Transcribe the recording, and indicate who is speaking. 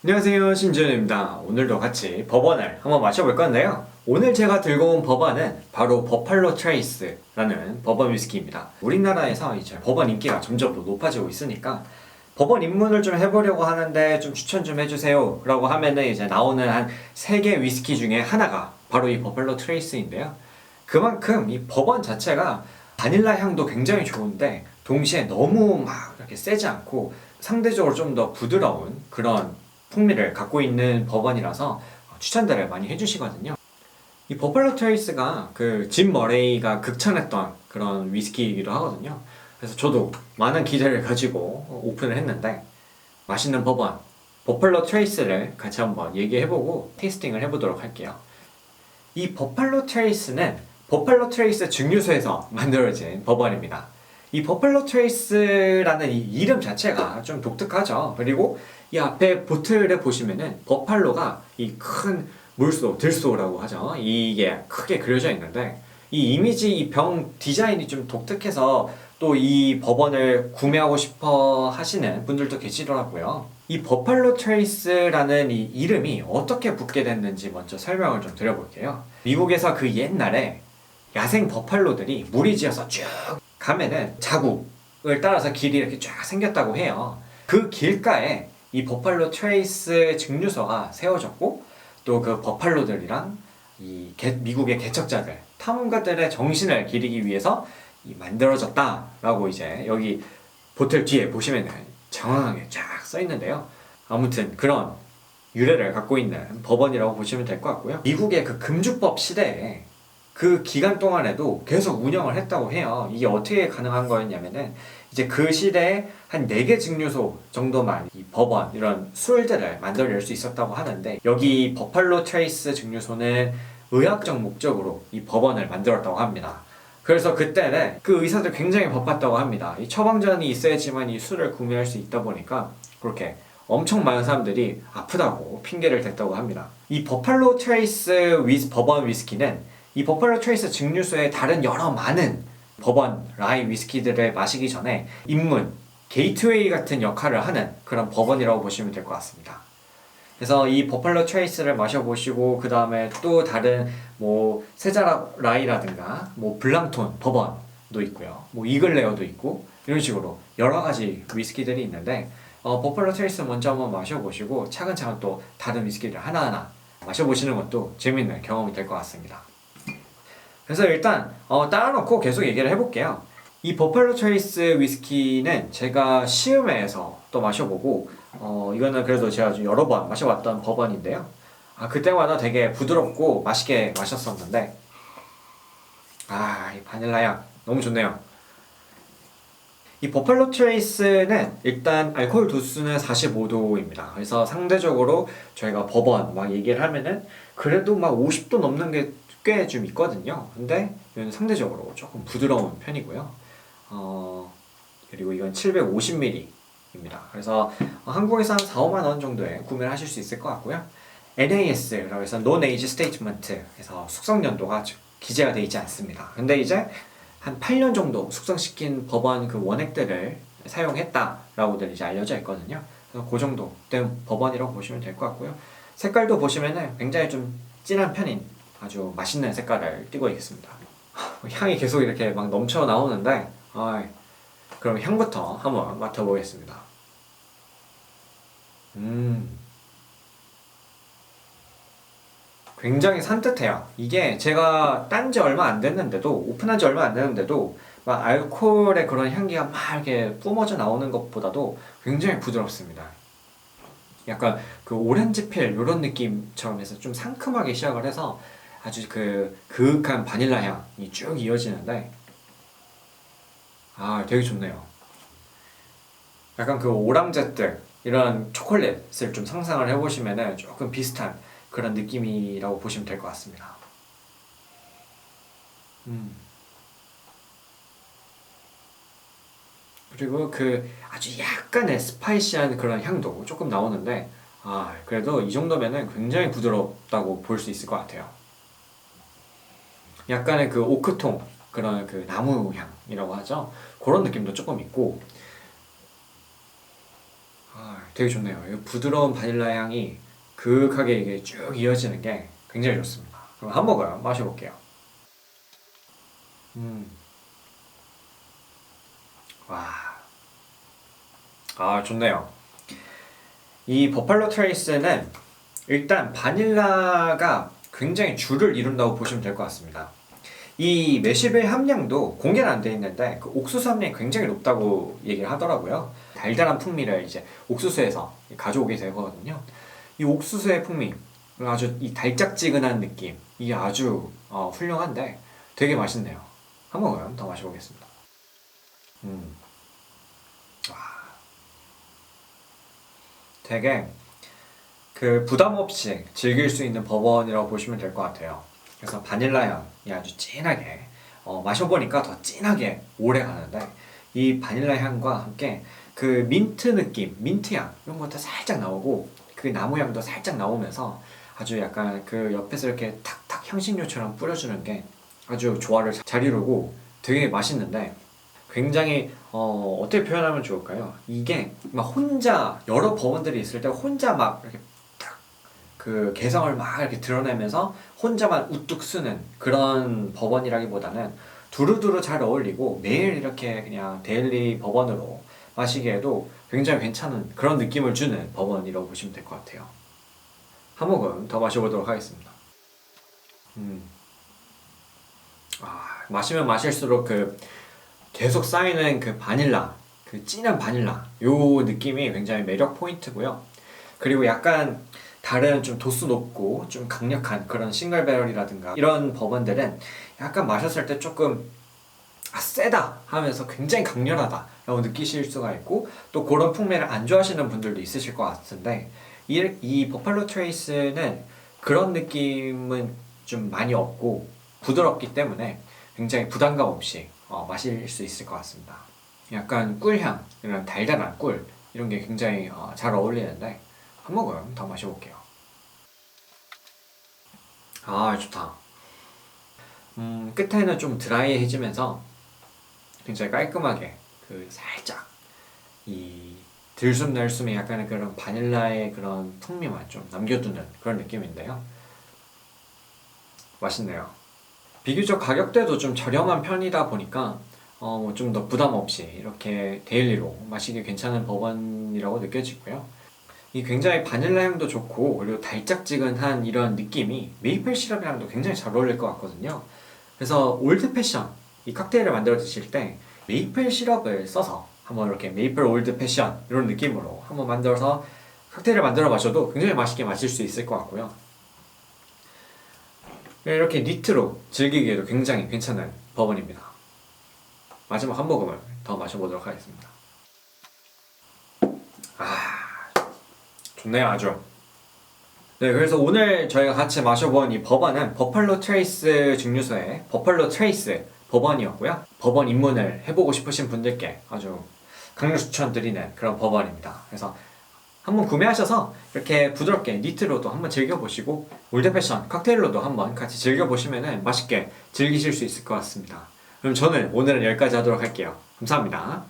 Speaker 1: 안녕하세요, 신지현입니다. 오늘도 같이 버번을 한번 마셔볼 건데요. 오늘 제가 들고 온 버번은 바로 버팔로 트레이스라는 버번 위스키입니다. 우리나라에서 이제 버번 인기가 점점 더 높아지고 있으니까 버번 입문을 좀 해보려고 하는데 좀 추천 좀 해주세요 라고 하면은 이제 나오는 한 3개 위스키 중에 하나가 바로 이 버팔로 트레이스인데요. 그만큼 이 버번 자체가 바닐라 향도 굉장히 좋은데 동시에 너무 막 이렇게 세지 않고 상대적으로 좀 더 부드러운 그런 풍미를 갖고 있는 버번이라서 추천들을 많이 해주시거든요. 이 버팔로 트레이스가 그 짐 머레이가 극찬했던 그런 위스키이기도 하거든요. 그래서 저도 많은 기대를 가지고 오픈을 했는데 맛있는 버번 버팔로 트레이스를 같이 한번 얘기해보고 테이스팅을 해보도록 할게요. 이 버팔로 트레이스는 버팔로 트레이스 증류소에서 만들어진 버번입니다. 이 버팔로 트레이스라는 이 이름 자체가 좀 독특하죠. 그리고 이 앞에 보틀에 보시면은 버팔로가 이 큰 물소, 들소라고 하죠. 이게 크게 그려져 있는데 이 이미지, 이 병 디자인이 좀 독특해서 또 이 버번을 구매하고 싶어 하시는 분들도 계시더라고요. 이 버팔로 트레이스라는 이 이름이 어떻게 붙게 됐는지 먼저 설명을 좀 드려볼게요. 미국에서 그 옛날에 야생 버팔로들이 무리지어서 쭉 가면은 자국을 따라서 길이 이렇게 쫙 생겼다고 해요. 그 길가에 이 버팔로 트레이스 증류소가 세워졌고 또 그 버팔로들이랑 이 미국의 개척자들, 탐험가들의 정신을 기리기 위해서 만들어졌다라고 이제 여기 보틀 뒤에 보시면은 정확하게 쫙 써 있는데요. 아무튼 그런 유래를 갖고 있는 버번이라고 보시면 될 것 같고요. 미국의 그 금주법 시대에 그 기간 동안에도 계속 운영을 했다고 해요. 이게 어떻게 가능한 거였냐면은 이제 그 시대에 한 4개 증류소 정도만 이 버번 이런 술들을 만들어낼 수 있었다고 하는데 여기 버팔로 트레이스 증류소는 의학적 목적으로 이 버번을 만들었다고 합니다. 그래서 그때는 그 의사들 굉장히 바빴다고 합니다. 이 처방전이 있어야지만 이 술을 구매할 수 있다 보니까 그렇게 엄청 많은 사람들이 아프다고 핑계를 댔다고 합니다. 이 버팔로 트레이스 버번 위스키는 이 버팔로 트레이스 증류소의 다른 여러 많은 버번 라이 위스키들을 마시기 전에 입문, 게이트웨이 같은 역할을 하는 그런 버번이라고 보시면 될 것 같습니다. 그래서 이 버팔로 트레이스를 마셔보시고 그 다음에 또 다른 뭐 세자라 라이라든가 뭐 블랑톤 버번도 있고요. 뭐 이글레어도 있고 이런 식으로 여러 가지 위스키들이 있는데 버팔로 트레이스 먼저 한번 마셔보시고 차근차근 또 다른 위스키를 하나하나 마셔보시는 것도 재밌는 경험이 될 것 같습니다. 그래서 일단 따라놓고 계속 얘기를 해볼게요. 이 버팔로 트레이스 위스키는 제가 시음회에서 또 마셔보고 이거는 그래도 제가 좀 여러 번 마셔봤던 버번인데요. 그때마다 되게 부드럽고 맛있게 마셨었는데 이 바닐라 향 너무 좋네요. 이 버팔로 트레이스는 일단 알코올 도수는 45도입니다. 그래서 상대적으로 저희가 버번 막 얘기를 하면은 그래도 막 50도 넘는 게 꽤 좀 있거든요. 근데 이건 상대적으로 조금 부드러운 편이고요. 그리고 이건 750ml입니다. 그래서 한국에서 한 4, 5만 원 정도에 구매를 하실 수 있을 것 같고요. NAS라고 해서 Non Age Statement 해서 숙성 연도가 기재가 되어 있지 않습니다. 근데 이제 한 8년 정도 숙성시킨 버번 그 원액들을 사용했다라고들 이제 알려져 있거든요. 그래서 그 정도 된 버번이라고 보시면 될 것 같고요. 색깔도 보시면은 굉장히 좀 진한 편인 아주 맛있는 색깔을 띠고 있습니다. 향이 계속 이렇게 막 넘쳐 나오는데 그럼 향부터 한번 맡아보겠습니다. 굉장히 산뜻해요. 이게 제가 딴 지 얼마 안 됐는데도 오픈한 지 얼마 안 됐는데도 막 알코올의 그런 향기가 막 이렇게 뿜어져 나오는 것보다도 굉장히 부드럽습니다. 약간 그 오렌지 필 이런 느낌처럼 해서 좀 상큼하게 시작을 해서 아주 그 그윽한 바닐라 향이 쭉 이어지는데 되게 좋네요. 약간 그 오랑제트 이런 초콜릿을 좀 상상을 해보시면은 조금 비슷한 그런 느낌이라고 보시면 될 것 같습니다. 그리고 그 아주 약간의 스파이시한 그런 향도 조금 나오는데 그래도 이 정도면은 굉장히 부드럽다고 볼 수 있을 것 같아요. 약간의 그 오크통 그런 그 나무 향이라고 하죠. 그런 느낌도 조금 있고 되게 좋네요. 이 부드러운 바닐라 향이 그윽하게 이게 쭉 이어지는 게 굉장히 좋습니다. 그럼 한 모금 마셔볼게요. 와, 좋네요. 이 버팔로 트레이스는 일단 바닐라가 굉장히 주를 이룬다고 보시면 될 것 같습니다. 이 메시빌 함량도 공개는 안 돼 있는데 그 옥수수 함량이 굉장히 높다고 얘기를 하더라고요. 달달한 풍미를 이제 옥수수에서 가져오게 되거든요. 이 옥수수의 풍미, 아주 이 달짝지근한 느낌, 이게 아주 훌륭한데 되게 맛있네요. 한 모금 더 마셔보겠습니다. 와, 되게 그 부담 없이 즐길 수 있는 버번이라고 보시면 될 것 같아요. 그래서 바닐라 향이 아주 진하게 마셔보니까 더 진하게 오래 가는데 이 바닐라 향과 함께 그 민트 느낌, 민트 향 이런 것도 살짝 나오고 그 나무 향도 살짝 나오면서 아주 약간 그 옆에서 이렇게 탁탁 향신료처럼 뿌려주는 게 아주 조화를 잘 이루고 되게 맛있는데 굉장히 어떻게 표현하면 좋을까요? 이게 막 혼자 여러 버번들이 있을 때 혼자 막 이렇게 그 개성을 막 이렇게 드러내면서 혼자만 우뚝 쓰는 그런 버번이라기보다는 두루두루 잘 어울리고 매일 이렇게 그냥 데일리 버번으로 마시기에도 굉장히 괜찮은 그런 느낌을 주는 버번이라고 보시면 될 것 같아요. 한 모금 더 마셔보도록 하겠습니다. 마시면 마실수록 그 계속 쌓이는 그 바닐라, 그 진한 바닐라 요 느낌이 굉장히 매력 포인트고요. 그리고 약간 다른 좀 도수 높고 좀 강력한 그런 싱글배럴이라든가 이런 버번들은 약간 마셨을 때 조금 세다 하면서 굉장히 강렬하다 라고 느끼실 수가 있고 또 그런 풍미를 안 좋아하시는 분들도 있으실 것 같은데 이 버팔로 트레이스는 그런 느낌은 좀 많이 없고 부드럽기 때문에 굉장히 부담감 없이 마실 수 있을 것 같습니다. 약간 꿀향, 이런 달달한 꿀 이런 게 굉장히 잘 어울리는데 한 모금 더 마셔볼게요. 좋다. 끝에는 좀 드라이해지면서 굉장히 깔끔하게 그 살짝 이 들숨날숨의 약간의 그런 바닐라의 그런 풍미만 좀 남겨두는 그런 느낌인데요. 맛있네요. 비교적 가격대도 좀 저렴한 편이다 보니까 좀 더 부담 없이 이렇게 데일리로 마시기 괜찮은 버번이라고 느껴지고요. 이 굉장히 바닐라 향도 좋고 그리고 달짝지근한 이런 느낌이 메이플 시럽이랑도 굉장히 잘 어울릴 것 같거든요. 그래서 올드 패션 이 칵테일을 만들어 드실 때 메이플 시럽을 써서 한번 이렇게 메이플 올드 패션 이런 느낌으로 한번 만들어서 칵테일을 만들어 마셔도 굉장히 맛있게 마실 수 있을 것 같고요. 이렇게 니트로 즐기기에도 굉장히 괜찮은 버번입니다. 마지막 한 모금을 더 마셔보도록 하겠습니다. 좋네요, 아주. 네, 그래서 오늘 저희가 같이 마셔본 이 버번은 버팔로 트레이스 증류소의 버팔로 트레이스 버번이었고요. 버번 입문을 해보고 싶으신 분들께 아주 강력 추천드리는 그런 버번입니다. 그래서 한번 구매하셔서 이렇게 부드럽게 니트로도 한번 즐겨보시고 올드 패션 칵테일로도 한번 같이 즐겨보시면 맛있게 즐기실 수 있을 것 같습니다. 그럼 저는 오늘은 여기까지 하도록 할게요. 감사합니다.